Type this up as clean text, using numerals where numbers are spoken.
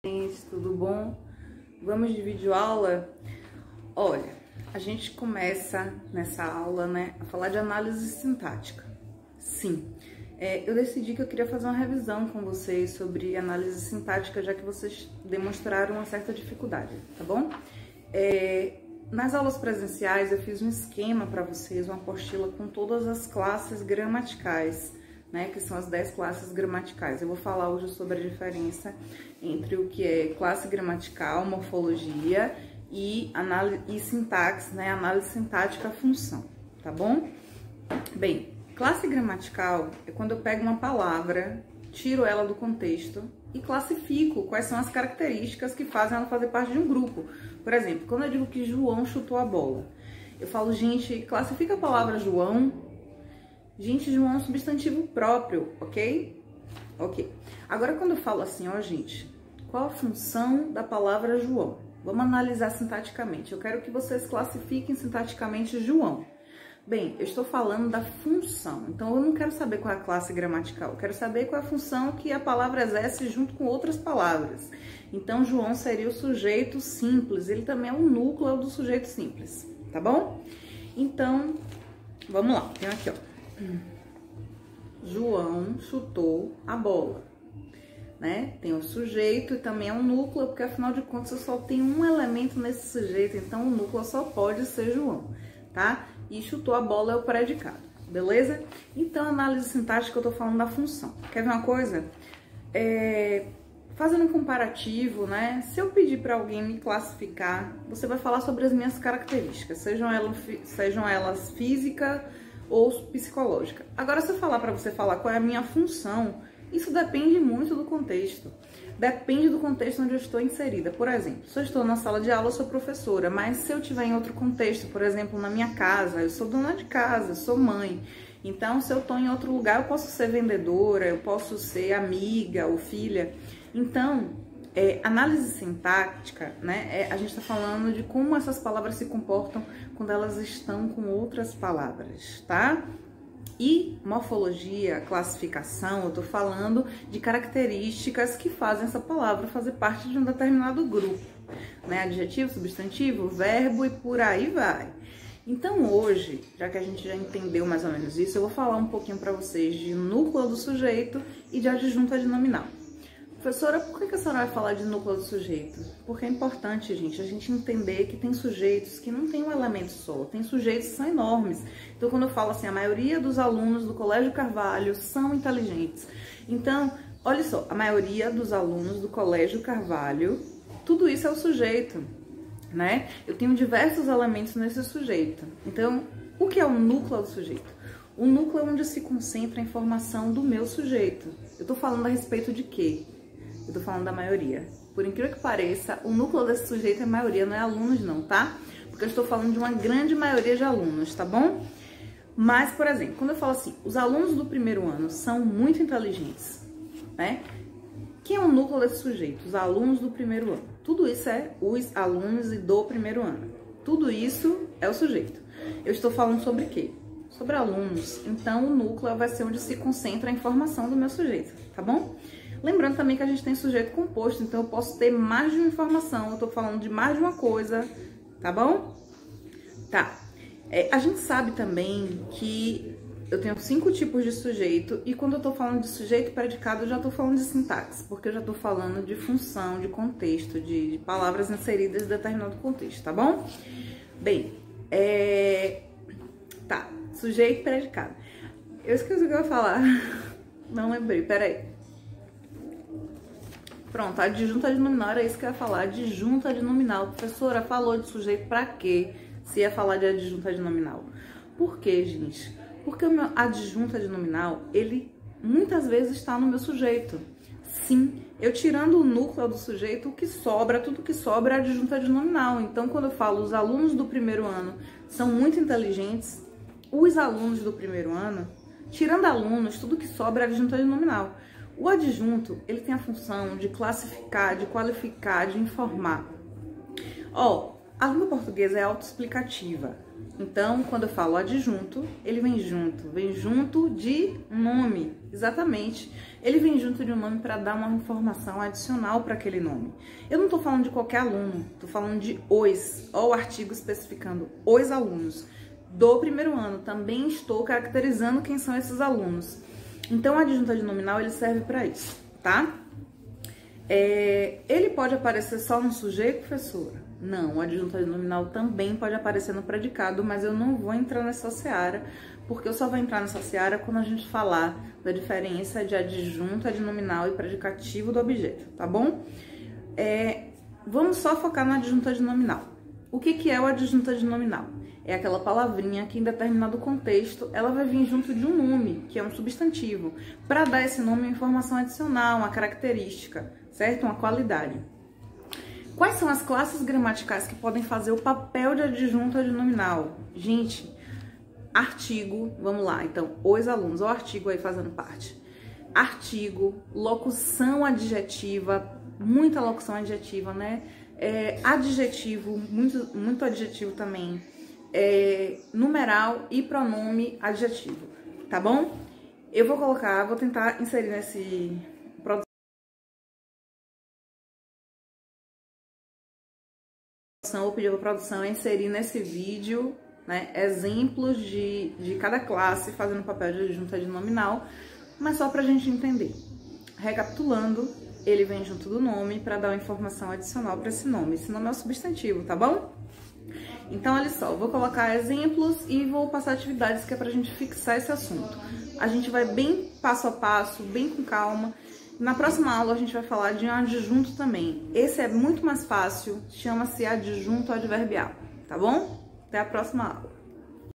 Gente, tudo bom? Vamos de videoaula? Olha, a gente começa nessa aula, né, a falar de análise sintática. Sim, eu decidi que eu queria fazer uma revisão com vocês sobre análise sintática, já que vocês demonstraram uma certa dificuldade, tá bom? Nas aulas presenciais eu fiz um esquema para vocês, uma apostila com todas as classes gramaticais, né, que são as 10 classes gramaticais. Eu vou falar hoje sobre a diferença entre o que é classe gramatical, morfologia e sintaxe, né, análise sintática, função, tá bom? Bem, classe gramatical é quando eu pego uma palavra, tiro ela do contexto e classifico quais são as características que fazem ela fazer parte de um grupo. Por exemplo, quando eu digo que João chutou a bola, eu falo, gente, classifica a palavra João. Gente, João é um substantivo próprio, ok? Ok. Agora, quando eu falo assim, ó, gente, qual a função da palavra João? Vamos analisar sintaticamente. Eu quero que vocês classifiquem sintaticamente João. Bem, eu estou falando da função, então eu não quero saber qual é a classe gramatical, eu quero saber qual é a função que a palavra exerce junto com outras palavras. Então, João seria o sujeito simples, ele também é o núcleo do sujeito simples, tá bom? Então, vamos lá, tem aqui, ó. João chutou a bola, né? Tem o sujeito e também é um núcleo, porque afinal de contas eu só tenho um elemento nesse sujeito, então o núcleo só pode ser João, tá? E chutou a bola é o predicado, beleza? Então, análise sintática, eu tô falando da função. Quer ver uma coisa? Fazendo um comparativo, né? Se eu pedir para alguém me classificar, você vai falar sobre as minhas características, sejam elas físicas ou psicológica. Agora, se eu falar para você falar qual é a minha função, isso depende muito do contexto. Depende do contexto onde eu estou inserida. Por exemplo, se eu estou na sala de aula, eu sou professora, mas se eu estiver em outro contexto, por exemplo, na minha casa, eu sou dona de casa, eu sou mãe. Então, se eu estou em outro lugar, eu posso ser vendedora, eu posso ser amiga ou filha. Então, análise sintática, né? A gente está falando de como essas palavras se comportam quando elas estão com outras palavras, tá? E morfologia, classificação, eu tô falando de características que fazem essa palavra fazer parte de um determinado grupo, né? Adjetivo, substantivo, verbo e por aí vai. Então hoje, já que a gente já entendeu mais ou menos isso, eu vou falar um pouquinho para vocês de núcleo do sujeito e de adjunto adnominal. Professora, por que a senhora vai falar de núcleo do sujeito? Porque é importante, gente, a gente entender que tem sujeitos que não tem um elemento só, tem sujeitos que são enormes. Então, quando eu falo assim, a maioria dos alunos do Colégio Carvalho são inteligentes. Então, olha só, a maioria dos alunos do Colégio Carvalho, tudo isso é o sujeito, né? Eu tenho diversos elementos nesse sujeito. Então, o que é o núcleo do sujeito? O núcleo é onde se concentra a informação do meu sujeito. Eu tô falando a respeito de quê? Eu tô falando da maioria. Por incrível que pareça, o núcleo desse sujeito é maioria, não é alunos não, tá? Porque eu estou falando de uma grande maioria de alunos, tá bom? Mas, por exemplo, quando eu falo assim, os alunos do primeiro ano são muito inteligentes, né? Quem é o núcleo desse sujeito? Os alunos do primeiro ano. Tudo isso é os alunos do primeiro ano. Tudo isso é o sujeito. Eu estou falando sobre quê? Sobre alunos. Então, o núcleo vai ser onde se concentra a informação do meu sujeito, tá bom? Lembrando também que a gente tem sujeito composto, então eu posso ter mais de uma informação, eu tô falando de mais de uma coisa, tá bom? Tá. A gente sabe também que eu tenho 5 tipos de sujeito, e quando eu tô falando de sujeito e predicado, eu já tô falando de sintaxe, porque eu já tô falando de função, de contexto, de palavras inseridas em determinado contexto, tá bom? Bem, tá, sujeito e predicado. Eu esqueci o que eu ia falar, não lembrei, peraí. Pronto, adjunto adnominal era isso que eu ia falar, adjunto adnominal. Professora, falou de sujeito pra quê se ia falar de adjunto adnominal? Por quê, gente? Porque o meu adjunto adnominal, ele muitas vezes está no meu sujeito. Sim, eu tirando o núcleo do sujeito, o que sobra, tudo que sobra é adjunto adnominal. Então, quando eu falo os alunos do primeiro ano são muito inteligentes, os alunos do primeiro ano, tirando alunos, tudo que sobra é adjunto adnominal. O adjunto, ele tem a função de classificar, de qualificar, de informar. A língua portuguesa é autoexplicativa, Então, quando eu falo adjunto, ele vem junto de nome, exatamente. Ele vem junto de um nome para dar uma informação adicional para aquele nome. Eu não estou falando de qualquer aluno, estou falando de os, ó, o artigo especificando os alunos do primeiro ano. Também estou caracterizando quem são esses alunos. Então, o adjunto adnominal, ele serve para isso, tá? Ele pode aparecer só no sujeito, professora? Não, o adjunto adnominal também pode aparecer no predicado, mas eu não vou entrar nessa seara, porque eu só vou entrar nessa seara quando a gente falar da diferença de adjunto adnominal e predicativo do objeto, tá bom? Vamos só focar no adjunto adnominal. O que é o adjunto adnominal? É aquela palavrinha que em determinado contexto ela vai vir junto de um nome, que é um substantivo, para dar esse nome uma informação adicional, uma característica, certo? Uma qualidade. Quais são as classes gramaticais que podem fazer o papel de adjunto adnominal? Gente, artigo, vamos lá, então, os alunos, olha o artigo aí fazendo parte. Artigo, locução adjetiva, muita locução adjetiva, né? Adjetivo, muito adjetivo também. Numeral e pronome adjetivo, tá bom? Eu vou tentar inserir nesse vou pedir para a produção inserir nesse vídeo, né, exemplos de cada classe fazendo papel de adjunto adnominal, mas só para a gente entender. Recapitulando, ele vem junto do nome para dar uma informação adicional para esse nome. Esse nome é o substantivo, tá bom? Então, olha só, eu vou colocar exemplos e vou passar atividades que é para a gente fixar esse assunto. A gente vai bem passo a passo, bem com calma. Na próxima aula a gente vai falar de um adjunto também. Esse é muito mais fácil, chama-se adjunto adverbial, tá bom? Até a próxima aula.